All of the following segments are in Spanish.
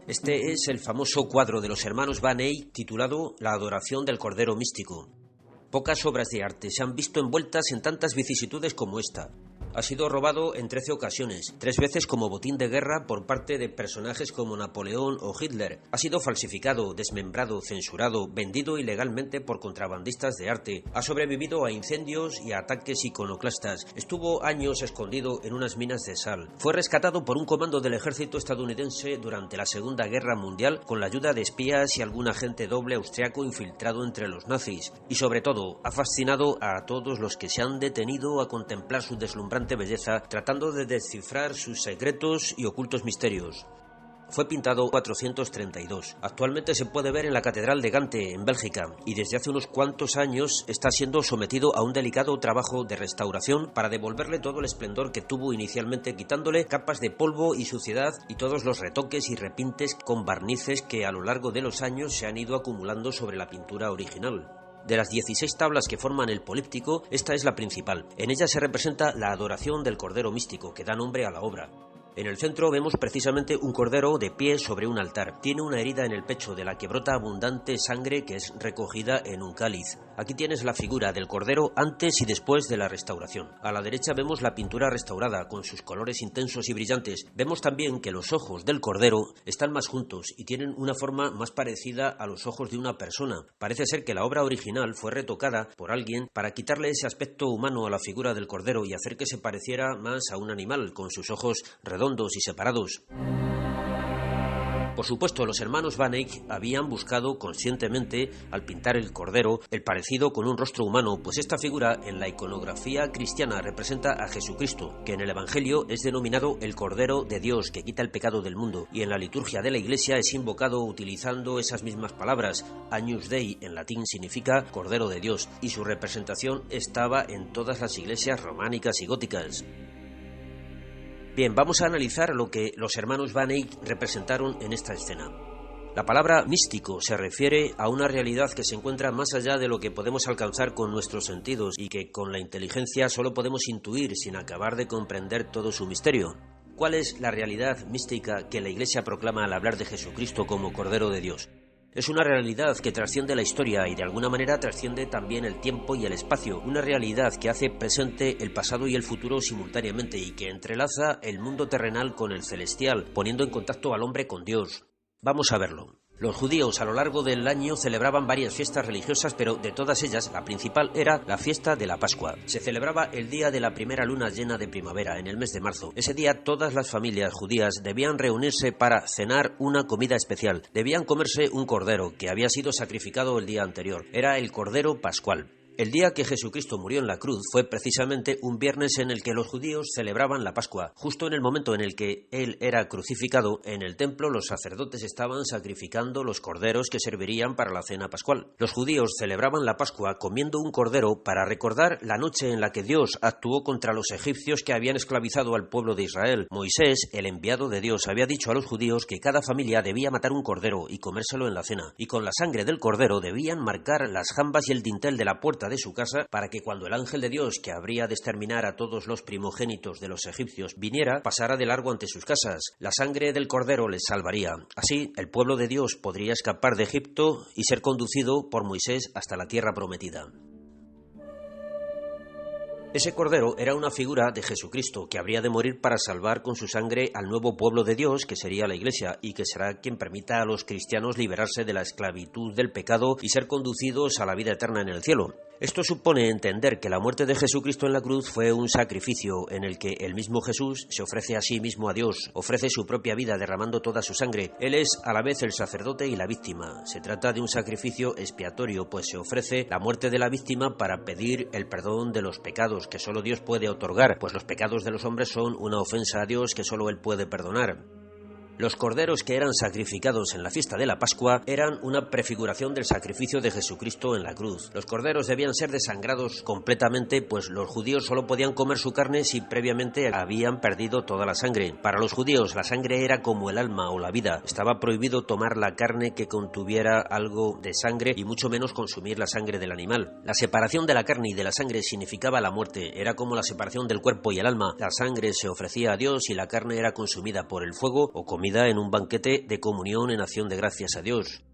Este es el famoso cuadro de los hermanos Van Eyck titulado La adoración del Cordero Místico. Pocas obras de arte se han visto envueltas en tantas vicisitudes como esta. Ha sido robado en 13 ocasiones, 3 veces como botín de guerra por parte de personajes como Napoleón o Hitler. Ha sido falsificado, desmembrado, censurado, vendido ilegalmente por contrabandistas de arte. Ha sobrevivido a incendios y a ataques iconoclastas. Estuvo años escondido en unas minas de sal. Fue rescatado por un comando del ejército estadounidense durante la Segunda Guerra Mundial con la ayuda de espías y algún agente doble austriaco infiltrado entre los nazis. Y sobre todo, ha fascinado a todos los que se han detenido a contemplar su deslumbrante belleza, tratando de descifrar sus secretos y ocultos misterios. Fue pintado en 432. Actualmente se puede ver en la Catedral de Gante, en Bélgica, y desde hace unos cuantos años está siendo sometido a un delicado trabajo de restauración para devolverle todo el esplendor que tuvo inicialmente, quitándole capas de polvo y suciedad y todos los retoques y repintes con barnices que a lo largo de los años se han ido acumulando sobre la pintura original. De las 16 tablas que forman el políptico, esta es la principal. En ella se representa la adoración del Cordero Místico, que da nombre a la obra. En el centro vemos precisamente un cordero de pie sobre un altar. Tiene una herida en el pecho de la que brota abundante sangre que es recogida en un cáliz. Aquí tienes la figura del cordero antes y después de la restauración. A la derecha vemos la pintura restaurada con sus colores intensos y brillantes. Vemos también que los ojos del cordero están más juntos y tienen una forma más parecida a los ojos de una persona. Parece ser que la obra original fue retocada por alguien para quitarle ese aspecto humano a la figura del cordero y hacer que se pareciera más a un animal con sus ojos redondos y separados. Por supuesto, los hermanos Van Eyck habían buscado conscientemente, al pintar el cordero, el parecido con un rostro humano, pues esta figura en la iconografía cristiana representa a Jesucristo, que en el Evangelio es denominado el Cordero de Dios, que quita el pecado del mundo, y en la liturgia de la Iglesia es invocado utilizando esas mismas palabras. Agnus Dei en latín significa Cordero de Dios, y su representación estaba en todas las iglesias románicas y góticas. Bien, vamos a analizar lo que los hermanos Van Eyck representaron en esta escena. La palabra místico se refiere a una realidad que se encuentra más allá de lo que podemos alcanzar con nuestros sentidos y que con la inteligencia solo podemos intuir sin acabar de comprender todo su misterio. ¿Cuál es la realidad mística que la Iglesia proclama al hablar de Jesucristo como Cordero de Dios? Es una realidad que trasciende la historia y de alguna manera trasciende también el tiempo y el espacio, una realidad que hace presente el pasado y el futuro simultáneamente y que entrelaza el mundo terrenal con el celestial, poniendo en contacto al hombre con Dios. Vamos a verlo. Los judíos a lo largo del año celebraban varias fiestas religiosas, pero de todas ellas la principal era la fiesta de la Pascua. Se celebraba el día de la primera luna llena de primavera, en el mes de marzo. Ese día todas las familias judías debían reunirse para cenar una comida especial. Debían comerse un cordero que había sido sacrificado el día anterior. Era el Cordero Pascual. El día que Jesucristo murió en la cruz fue precisamente un viernes en el que los judíos celebraban la Pascua. Justo en el momento en el que Él era crucificado, en el templo los sacerdotes estaban sacrificando los corderos que servirían para la cena pascual. Los judíos celebraban la Pascua comiendo un cordero para recordar la noche en la que Dios actuó contra los egipcios que habían esclavizado al pueblo de Israel. Moisés, el enviado de Dios, había dicho a los judíos que cada familia debía matar un cordero y comérselo en la cena, y con la sangre del cordero debían marcar las jambas y el dintel de la puerta de su casa para que cuando el ángel de Dios, que habría de exterminar a todos los primogénitos de los egipcios, viniera, pasara de largo ante sus casas. La sangre del cordero les salvaría. Así, el pueblo de Dios podría escapar de Egipto y ser conducido por Moisés hasta la tierra prometida. Ese cordero era una figura de Jesucristo que habría de morir para salvar con su sangre al nuevo pueblo de Dios, que sería la Iglesia, y que será quien permita a los cristianos liberarse de la esclavitud del pecado y ser conducidos a la vida eterna en el cielo. Esto supone entender que la muerte de Jesucristo en la cruz fue un sacrificio en el que el mismo Jesús se ofrece a sí mismo a Dios, ofrece su propia vida derramando toda su sangre. Él es a la vez el sacerdote y la víctima. Se trata de un sacrificio expiatorio, pues se ofrece la muerte de la víctima para pedir el perdón de los pecados que solo Dios puede otorgar, pues los pecados de los hombres son una ofensa a Dios que solo Él puede perdonar. Los corderos que eran sacrificados en la fiesta de la Pascua eran una prefiguración del sacrificio de Jesucristo en la cruz. Los corderos debían ser desangrados completamente, pues los judíos solo podían comer su carne si previamente habían perdido toda la sangre. Para los judíos la sangre era como el alma o la vida. Estaba prohibido tomar la carne que contuviera algo de sangre y mucho menos consumir la sangre del animal. La separación de la carne y de la sangre significaba la muerte. Era como la separación del cuerpo y el alma. La sangre se ofrecía a Dios y la carne era consumida por el fuego o comida comida en un banquete de comunión en acción de gracias a Dios.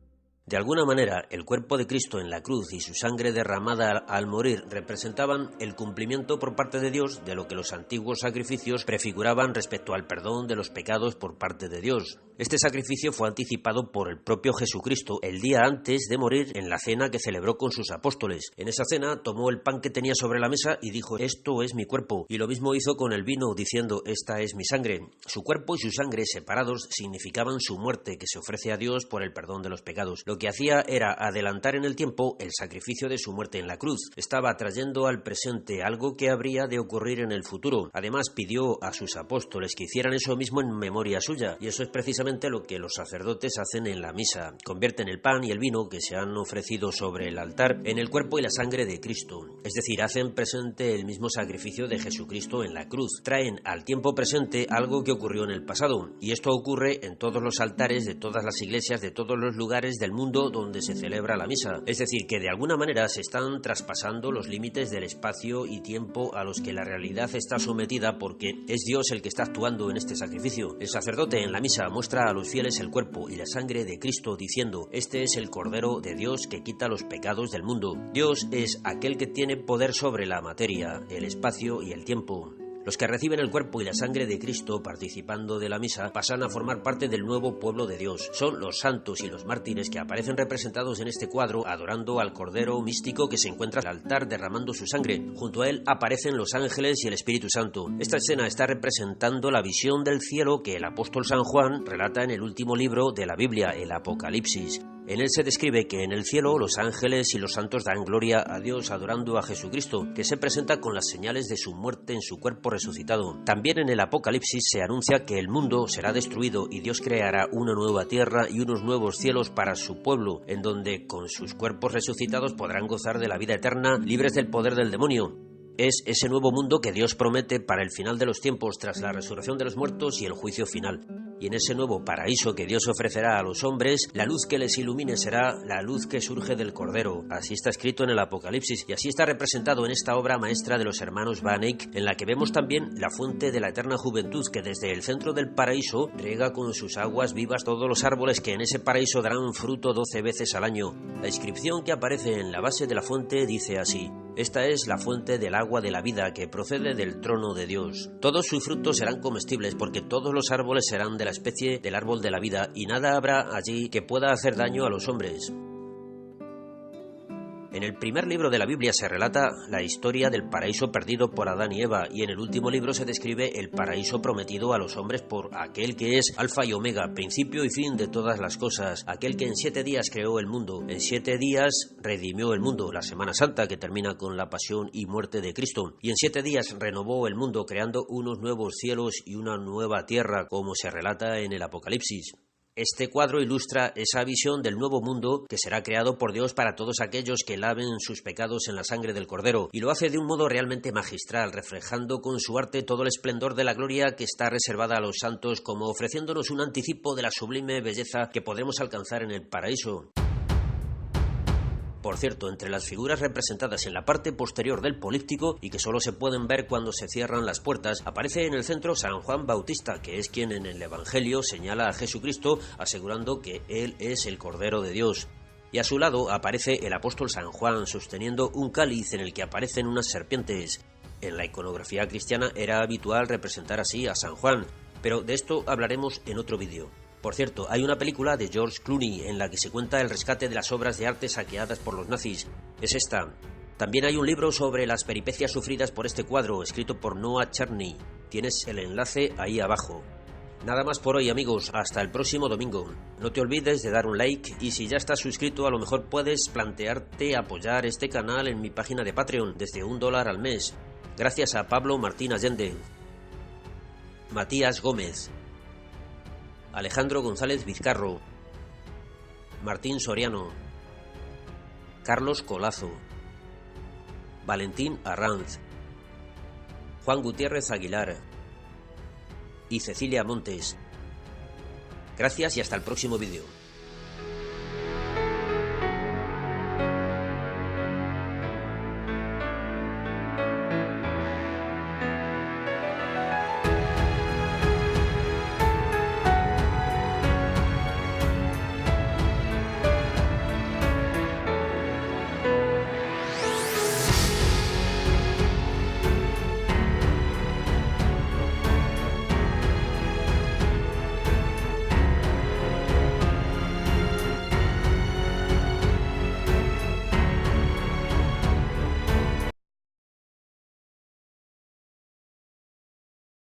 De alguna manera, el cuerpo de Cristo en la cruz y su sangre derramada al morir representaban el cumplimiento por parte de Dios de lo que los antiguos sacrificios prefiguraban respecto al perdón de los pecados por parte de Dios. Este sacrificio fue anticipado por el propio Jesucristo el día antes de morir en la cena que celebró con sus apóstoles. En esa cena tomó el pan que tenía sobre la mesa y dijo: «Esto es mi cuerpo», y lo mismo hizo con el vino diciendo: «Esta es mi sangre». Su cuerpo y su sangre separados significaban su muerte que se ofrece a Dios por el perdón de los pecados. Lo que hacía era adelantar en el tiempo el sacrificio de su muerte en la cruz. Estaba trayendo al presente algo que habría de ocurrir en el futuro. Además, pidió a sus apóstoles que hicieran eso mismo en memoria suya, y eso es precisamente lo que los sacerdotes hacen en la misa. Convierten el pan y el vino que se han ofrecido sobre el altar en el cuerpo y la sangre de Cristo. Es decir, hacen presente el mismo sacrificio de Jesucristo en la cruz. Traen al tiempo presente algo que ocurrió en el pasado, y esto ocurre en todos los altares de todas las iglesias de todos los lugares del mundo donde se celebra la misa. Es decir, que de alguna manera se están traspasando los límites del espacio y tiempo a los que la realidad está sometida, porque es Dios el que está actuando en este sacrificio. El sacerdote en la misa muestra a los fieles el cuerpo y la sangre de Cristo diciendo: «Este es el Cordero de Dios que quita los pecados del mundo». Dios es aquel que tiene poder sobre la materia, el espacio y el tiempo. Los que reciben el cuerpo y la sangre de Cristo participando de la misa pasan a formar parte del nuevo pueblo de Dios. Son los santos y los mártires que aparecen representados en este cuadro adorando al Cordero místico que se encuentra al altar derramando su sangre. Junto a él aparecen los ángeles y el Espíritu Santo. Esta escena está representando la visión del cielo que el apóstol San Juan relata en el último libro de la Biblia, el Apocalipsis. En él se describe que en el cielo los ángeles y los santos dan gloria a Dios adorando a Jesucristo, que se presenta con las señales de su muerte en su cuerpo resucitado. También en el Apocalipsis se anuncia que el mundo será destruido y Dios creará una nueva tierra y unos nuevos cielos para su pueblo, en donde con sus cuerpos resucitados podrán gozar de la vida eterna, libres del poder del demonio. Es ese nuevo mundo que Dios promete para el final de los tiempos, tras la resurrección de los muertos y el juicio final. Y en ese nuevo paraíso que Dios ofrecerá a los hombres, la luz que les ilumine será la luz que surge del Cordero. Así está escrito en el Apocalipsis, y así está representado en esta obra maestra de los hermanos Van Eyck, en la que vemos también la fuente de la eterna juventud que desde el centro del paraíso riega con sus aguas vivas todos los árboles que en ese paraíso darán fruto 12 veces al año. La inscripción que aparece en la base de la fuente dice así: «Esta es la fuente del agua de la vida que procede del trono de Dios. Todos sus frutos serán comestibles, porque todos los árboles serán de la especie del árbol de la vida, y nada habrá allí que pueda hacer daño a los hombres». En el primer libro de la Biblia se relata la historia del paraíso perdido por Adán y Eva, y en el último libro se describe el paraíso prometido a los hombres por aquel que es Alfa y Omega, principio y fin de todas las cosas, aquel que en 7 días creó el mundo, en 7 días redimió el mundo, la Semana Santa que termina con la pasión y muerte de Cristo, y en 7 días renovó el mundo creando unos nuevos cielos y una nueva tierra, como se relata en el Apocalipsis. Este cuadro ilustra esa visión del nuevo mundo que será creado por Dios para todos aquellos que laven sus pecados en la sangre del Cordero, y lo hace de un modo realmente magistral, reflejando con su arte todo el esplendor de la gloria que está reservada a los santos, como ofreciéndonos un anticipo de la sublime belleza que podremos alcanzar en el paraíso. Por cierto, entre las figuras representadas en la parte posterior del políptico y que solo se pueden ver cuando se cierran las puertas, aparece en el centro San Juan Bautista, que es quien en el Evangelio señala a Jesucristo asegurando que Él es el Cordero de Dios. Y a su lado aparece el apóstol San Juan sosteniendo un cáliz en el que aparecen unas serpientes. En la iconografía cristiana era habitual representar así a San Juan, pero de esto hablaremos en otro vídeo. Por cierto, hay una película de George Clooney en la que se cuenta el rescate de las obras de arte saqueadas por los nazis. Es esta. También hay un libro sobre las peripecias sufridas por este cuadro, escrito por Noah Cherney. Tienes el enlace ahí abajo. Nada más por hoy, amigos, hasta el próximo domingo. No te olvides de dar un like, y si ya estás suscrito a lo mejor puedes plantearte apoyar este canal en mi página de Patreon desde $1 al mes. Gracias a Pablo Martín Allende, Matías Gómez, Alejandro González Vizcarro, Martín Soriano, Carlos Colazo, Valentín Arranz, Juan Gutiérrez Aguilar y Cecilia Montes. Gracias y hasta el próximo vídeo.